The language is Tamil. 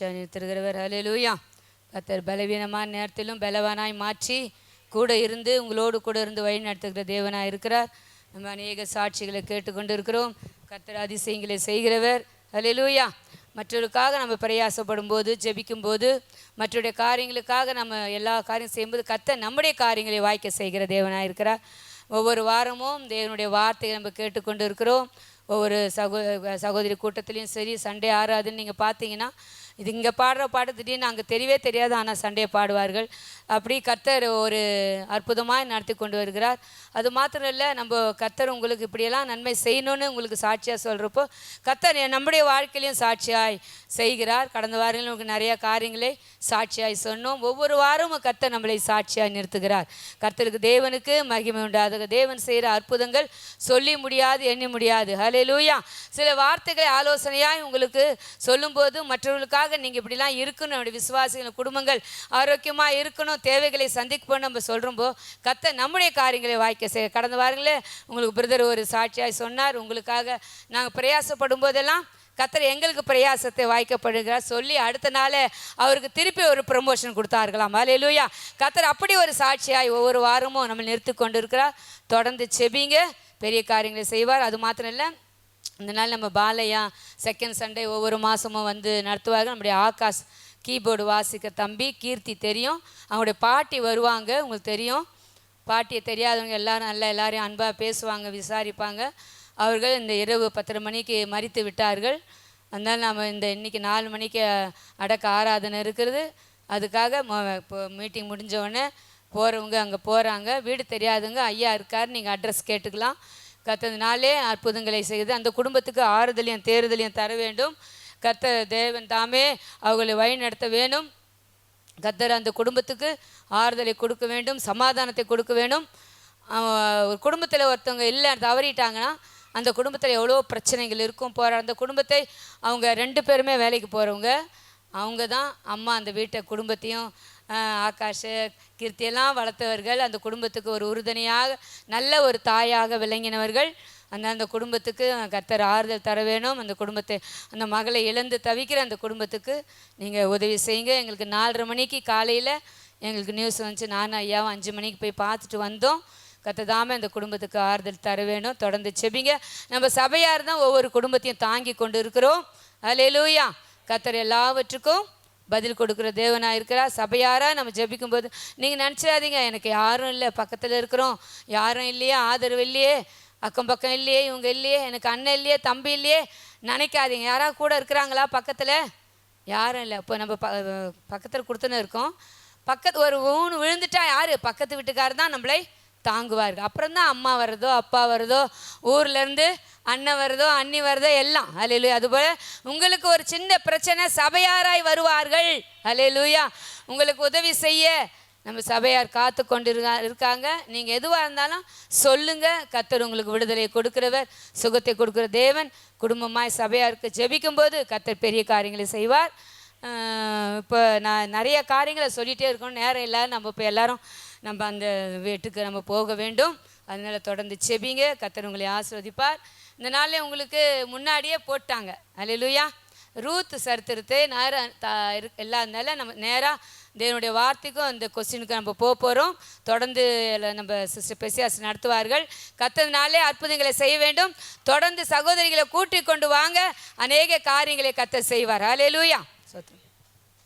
நிறுத்துகிறவர். ஹல்லேலூயா. கர்த்தர் பலவீனமான நேரத்திலும் பலவானாய் மாற்றி கூட இருந்து உங்களோடு கூட இருந்து வழி நடத்துகிற தேவனாக இருக்கிறார். நம்ம அநேக சாட்சிகளை கேட்டுக்கொண்டு இருக்கிறோம். கர்த்தர் அதிசயங்களை செய்கிறவர். ஹல்லேலூயா. மற்றவர்களுக்காக நம்ம பிரயாசப்படும் போது, ஜெபிக்கும் போது, மற்றவருடைய காரியங்களுக்காக நம்ம எல்லா காரியம் செய்யும்போது கர்த்தர் நம்முடைய காரியங்களை வாய்க்க செய்கிற தேவனாக இருக்கிறார். ஒவ்வொரு வாரமும் தேவனுடைய வார்த்தையை நம்ம கேட்டுக்கொண்டு இருக்கிறோம். ஒவ்வொரு சகோதரி கூட்டத்துலேயும் சரி, சண்டே ஆராதுன்னு நீங்கள் பார்த்தீங்கன்னா, இது இங்கே பாடுற பாட்டு திடீர்னு அங்கே தெரியவே தெரியாது, ஆனால் சண்டே பாடுவார்கள். அப்படி கர்த்தர் ஒரு அற்புதமாக நடத்தி கொண்டு வருகிறார். அது மாத்திரம் இல்லை, நம்ம கர்த்தர் உங்களுக்கு இப்படியெல்லாம் நன்மை செய்யணும்னு உங்களுக்கு சாட்சியாக சொல்கிறப்போ கர்த்தர் நம்முடைய வாழ்க்கையிலையும் சாட்சியாய் செய்கிறார். கடந்த வாரங்களில் உங்களுக்கு நிறையா காரியங்களை சாட்சியாய் சொன்னோம். ஒவ்வொரு வாரமும் கர்த்தர் நம்மளை சாட்சியாய் நிறுத்துகிறார். கர்த்தருக்கு தேவனுக்கு மகிமை உண்டாது. தேவன் செய்கிற அற்புதங்கள் சொல்லி முடியாது, எண்ணி முடியாது. ஹல்லேலூயா. சில வார்த்தைகளை ஆலோசனையாய் உங்களுக்கு சொல்லும்போது மற்றவர்களுக்காக நீங்கள் இப்படிலாம் இருக்கணும், நம்முடைய விசுவாசிகள் குடும்பங்கள் ஆரோக்கியமாக இருக்கணும், தேவைகளை சந்திக்கணும் நம்ம சொல்கிறோம்போ கர்த்தர் நம்முடைய காரியங்களை வாய்க்க செய்ய. கடந்த வாரங்களே உங்களுக்கு பிரதர் ஒரு சாட்சியாய் சொன்னார். உங்களுக்காக நாங்கள் பிரயாசப்படும் போதெல்லாம் கர்த்தர் எங்களுக்கு பிரயாசத்தை வாய்க்கப்படுகிறார் சொல்லி அடுத்த நாளே அவருக்கு திருப்பி ஒரு ப்ரமோஷன் கொடுத்தார்களாம். ஹல்லேலூயா. கர்த்தர் அப்படி ஒரு சாட்சியாய் ஒவ்வொரு வாரமும் நம்ம நிறுத்தி கொண்டு இருக்கிறார். தொடர்ந்து செபிங்க, பெரிய காரியங்களை செய்வார். அது மாத்திரம் இல்லை, இந்த நாள் நம்ம பாலையா செகண்ட் சண்டே ஒவ்வொரு மாதமும் வந்து நடத்துவார்கள். நம்முடைய ஆகாஷ் கீபோர்டு வாசிக்க தம்பி கீர்த்தி தெரியும், அவங்களுடைய பாட்டி வருவாங்க. உங்களுக்கு தெரியும், பாட்டியை தெரியாதவங்க எல்லாரும் நல்லா எல்லாரையும் அன்பாக பேசுவாங்க, விசாரிப்பாங்க. அவர்கள் இந்த இரவு 10:30 மணிக்கு மரித்து விட்டார்கள். அதனால் நம்ம இன்றைக்கி 4 மணிக்கு அடக்க ஆராதனை இருக்கிறது. அதுக்காக இப்போ மீட்டிங் முடிஞ்சவுடனே போகிறவங்க அங்கே போகிறாங்க. வீடு தெரியாதவங்க ஐயா இருக்கார், நீங்கள் அட்ரஸ் கேட்டுக்கலாம். கர்த்தர்னாலே அற்புதங்களை செய்து அந்த குடும்பத்துக்கு ஆறுதலையும் தேறுதலையும் தர வேண்டும். கர்த்தர் தேவன் தாமே அவர்களை வழி நடத்த வேண்டும். கர்த்தர் அந்த குடும்பத்துக்கு ஆறுதலை கொடுக்க வேண்டும், சமாதானத்தை கொடுக்க வேண்டும். ஒரு குடும்பத்தில் ஒருத்தவங்க இல்லை தவறிட்டாங்கன்னா அந்த குடும்பத்தில் எவ்வளோ பிரச்சனைகள் இருக்கும். அந்த குடும்பத்தை அவங்க 2 பேருமே வேலைக்கு போகிறவங்க, அவங்க தான் அம்மா அந்த வீட்டை குடும்பத்தையும் ஆகாஷ கீர்த்தியெல்லாம் வளர்த்தவர்கள். அந்த குடும்பத்துக்கு ஒரு உறுதுணையாக நல்ல ஒரு தாயாக விளங்கினவர்கள். அந்த குடும்பத்துக்கு கர்த்தர் ஆறுதல் தர வேணும். அந்த குடும்பத்தை, அந்த மகளை இழந்து தவிக்கிற அந்த குடும்பத்துக்கு நீங்கள் உதவி செய்யுங்க. எங்களுக்கு 4:30 மணிக்கு காலையில் எங்களுக்கு நியூஸ் வந்துச்சு. நானும் ஐயாவும் 5 மணிக்கு போய் பார்த்துட்டு வந்தோம். கர்த்தர் தாமே அந்த குடும்பத்துக்கு ஆறுதல் தர வேணும். தொடர்ந்து செபிங்க. நம்ம சபையார் தான் ஒவ்வொரு குடும்பத்தையும் தாங்கி கொண்டு இருக்கிறோம். ஹல்லேலூயா. கர்த்தர் எல்லாவற்றுக்கும் பதில் கொடுக்குற தேவனாக இருக்கிறார். சபையாராக நம்ம ஜெபிக்கும்போது நீங்கள் நினச்சிடாதீங்க, எனக்கு யாரும் இல்லை, பக்கத்தில் இருக்கிறோம், யாரும் இல்லையே, ஆதரவு இல்லையே, அக்கம் பக்கம் இல்லையே, இவங்க இல்லையே, எனக்கு அண்ணன் இல்லையே, தம்பி இல்லையே நினைக்காதீங்க. யாராவது கூட இருக்கிறாங்களா பக்கத்தில்? யாரும் இல்லை. இப்போ நம்ம பக்கத்தில் கொடுத்துன்னு இருக்கோம். ஒரு ஊனு விழுந்துட்டா யார்? பக்கத்து வீட்டுக்காரர் தான் நம்மளை தாங்குவார்கள். அப்புறம் தான் அம்மா வருதோ, அப்பா வருதோ, ஊர்லேருந்து அண்ணன் வருதோ, அண்ணி வருதோ, எல்லாம். ஹல்லேலூயா. அதுபோல் உங்களுக்கு ஒரு சின்ன பிரச்சனை சபையாராய் வருவார்கள். ஹல்லேலூயா. உங்களுக்கு உதவி செய்ய நம்ம சபையார் காத்து கொண்டு இருக்காங்க. நீங்கள் எதுவாக இருந்தாலும் சொல்லுங்கள். கர்த்தர் உங்களுக்கு விடுதலையை கொடுக்கிறவர், சுகத்தை கொடுக்குற தேவன். குடும்பமாய் சபையாருக்கு ஜெபிக்கும்போது கர்த்தர் பெரிய காரியங்களை செய்வார். இப்போ நான் நிறைய காரியங்களை சொல்லிகிட்டே இருக்கணும், நேரம் இல்லை. நம்ம இப்போ எல்லோரும் நம்ம அந்த வீட்டுக்கு நம்ம போக வேண்டும். அதனால் தொடர்ந்து செபிங்க. கர்த்தர் உங்களை ஆசீர்வதிப்பார். இந்த நாளில் உங்களுக்கு முன்னாடியே போட்டாங்க. ஹல்லேலூயா. ரூத் சரித்திரத்தை எல்லாம் இருந்தாலும் நம்ம நேராக தேவனுடைய வார்த்தைக்கும் அந்த கொஸ்டினுக்கு நம்ம போகிறோம். தொடர்ந்து நம்ம சிஸ்டர் பெசியாஸ் நடத்துவார்கள். கர்த்தர்னாலே அற்புதங்களை செய்ய வேண்டும். தொடர்ந்து சகோதரிகளை கூட்டி கொண்டு வாங்க. அநேக காரியங்களை கர்த்தர் செய்வார். ஹல்லேலூயா. சோத்திரம்.